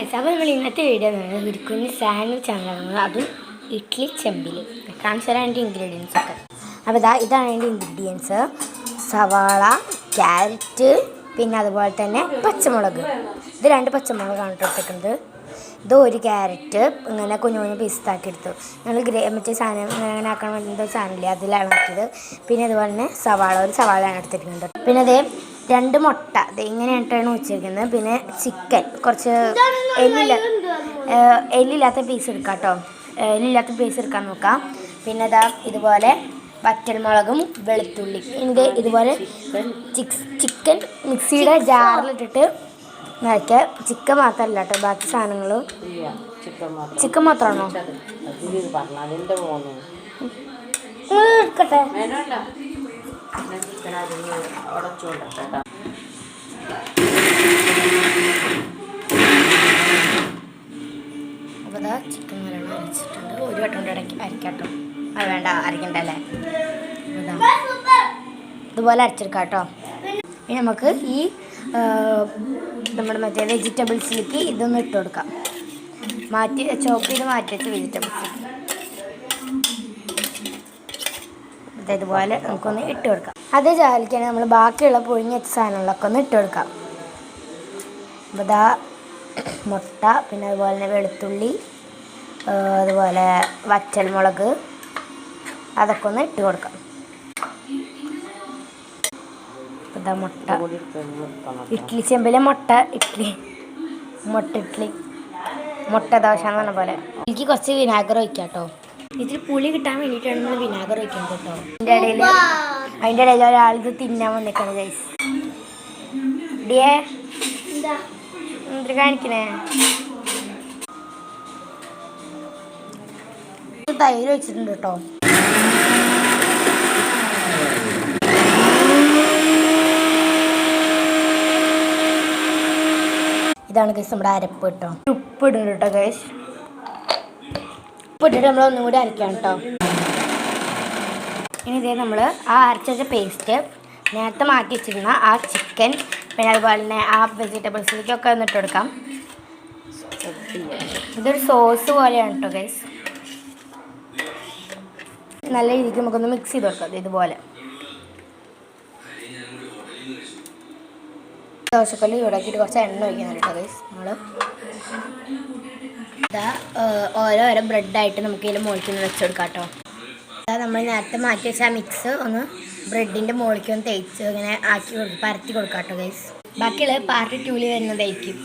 Guys, അപ്പോൾ നമ്മൾ ഇന്നത്തെ വീഡിയോ ഒരു കുഞ്ഞ് സാൻഡ്വിച്ച് ആണ് കാണുന്നത്, അതും ഇഡ്ഡലി ചെമ്പിൽ. കാണിച്ചു തരാൻ അതിൻ്റെ ഇൻഗ്രീഡിയൻസ് ഒക്കെ. അപ്പോൾ ഇതാണ് അതിൻ്റെ ഇൻഗ്രീഡിയൻസ്: സവാള, ക്യാരറ്റ്, പിന്നെ അതുപോലെ തന്നെ പച്ചമുളക്. ഇത് 2 പച്ചമുളകാണ് ഇട്ടിരിക്കുന്നത്. ഇത് 1 ക്യാരറ്റ് ഇങ്ങനെ കുഞ്ഞു കുഞ്ഞു പീസാക്കി എടുത്തു. ഞങ്ങൾ മറ്റേ സാധനം ഇങ്ങനെ ആക്കാൻ വേണ്ടി സാധനമില്ലേ, അതിലാണ് ആക്കിയത്. പിന്നെ അതുപോലെ തന്നെ ഒരു സവാളയാണ് എടുത്തിരിക്കുന്നത്. പിന്നെ അതേ 2 മുട്ട ഇങ്ങനെയായിട്ടാണ് വെച്ചിരിക്കുന്നത്. പിന്നെ ചിക്കൻ, കുറച്ച് എല്ലില്ലാത്ത പീസ് എടുക്കാം കേട്ടോ. എല്ലില്ലാത്ത പീസ് എടുക്കാൻ നോക്കാം. പിന്നെ ഇതുപോലെ വറ്റൽമുളകും വെളുത്തുള്ളി. ഇതിൻ്റെ ഇതുപോലെ ചിക്കൻ മിക്സിയുടെ ജാറിലിട്ടിട്ട് നോക്കിയ ചിക്കൻ മാത്രമല്ല കേട്ടോ, ബാക്കി സാധനങ്ങളും. ചിക്കൻ മാത്രമാണോ എടുക്കട്ടെ? അപ്പോൾ ചിക്കൻ നല്ലോണം അരച്ചിട്ടുണ്ട്. 1 വട്ടം കൊണ്ട് അരക്കാട്ടോ. അത് വേണ്ട, അരക്കണ്ടല്ലേ. ഇതുപോലെ അരച്ചെടുക്കാം കേട്ടോ. ഇനി നമുക്ക് ഈ നമ്മുടെ മറ്റേ വെജിറ്റബിൾസിലേക്ക് ഇതൊന്ന് ഇട്ട് കൊടുക്കാം. ചോപ്പ് ചെയ്ത് മാറ്റി വെച്ച വെജിറ്റബിൾസിലേക്ക് ഇതുപോലെ നമുക്കൊന്ന് ഇട്ട് കൊടുക്കാം. അതേ ജാലിക്കാണ് നമ്മൾ ബാക്കിയുള്ള പൊഴിഞ്ഞ വെച്ച സാധനങ്ങളൊക്കെ ഒന്ന് ഇട്ട് കൊടുക്കാം. അപ്പോൾ മുട്ട, പിന്നെ അതുപോലെ തന്നെ വെളുത്തുള്ളി, അതുപോലെ വറ്റൽമുളക്, അതൊക്കെ ഒന്ന് ഇട്ട് കൊടുക്കാം. മുട്ട ഇഡ്ഡലി ചെമ്പിലെ മുട്ട ദോശ എന്ന് പറഞ്ഞ പോലെ. എനിക്ക് കുറച്ച് വിനാഗർ ഒഴിക്കാം കേട്ടോ. ഇതിൽ പുളി കിട്ടാൻ വേണ്ടിയിട്ടാണ് നമ്മൾ വിനാഗർ ഒഴിക്കുന്നത് കേട്ടോ. അതിൻ്റെ ഇടയിൽ ഒരാളിത് തിന്നാൻ വന്നിരിക്കണം ഗൈസ്. ഡിയേ എന്ത് കാണിക്കണേ? തൈര് വെച്ചിട്ടുണ്ട് കേട്ടോ. ഇതാണ് ഗൈസ് നമ്മുടെ അരപ്പ് കേട്ടോ. ഉപ്പ് ഇടുന്നുണ്ട് കേട്ടോ ഗൈസ്. ഉപ്പ് ഇട്ടിട്ട് നമ്മൾ ഒന്നും കൂടി അരക്കാം കേട്ടോ. ഇനി ഇതേ നമ്മൾ ആ അരച്ച പേസ്റ്റ്, നേരത്തെ മാറ്റി വെച്ചിരുന്ന ആ ചിക്കൻ, പിന്നെ അതുപോലെ തന്നെ ആ വെജിറ്റബിൾസിലേക്കൊക്കെ ഒന്ന് ഇട്ട് കൊടുക്കാം. ഇതൊരു സോസ് പോലെയാണ് കേട്ടോ ഗൈസ്. നല്ല രീതിക്ക് നമുക്കൊന്ന് മിക്സ് ചെയ്ത് കൊടുക്കാം. ഇതുപോലെ ദോശക്കല്ല് ചൂടാക്കിയിട്ട് കുറച്ച് എണ്ണ ഒഴിക്കുന്നുണ്ട് കേട്ടോ ഗൈസ്. നമ്മൾ ഓരോ ബ്രെഡായിട്ട് നമുക്ക് ഇതിൽ മുകളിൽ വെച്ചെടുക്കാം കേട്ടോ. നമ്മൾ നേരത്തെ മാറ്റി വെച്ച ആ മിക്സ് ഒന്ന് ബ്രെഡിൻ്റെ മുകളിലേക്ക് ഒന്ന് തേച്ച് ഇങ്ങനെ ആക്കി പരത്തി കൊടുക്കാം കേട്ടോ ഗൈസ്. ബാക്കിയുള്ള പാർട്ട് 2 വരുന്നതായിരിക്കും.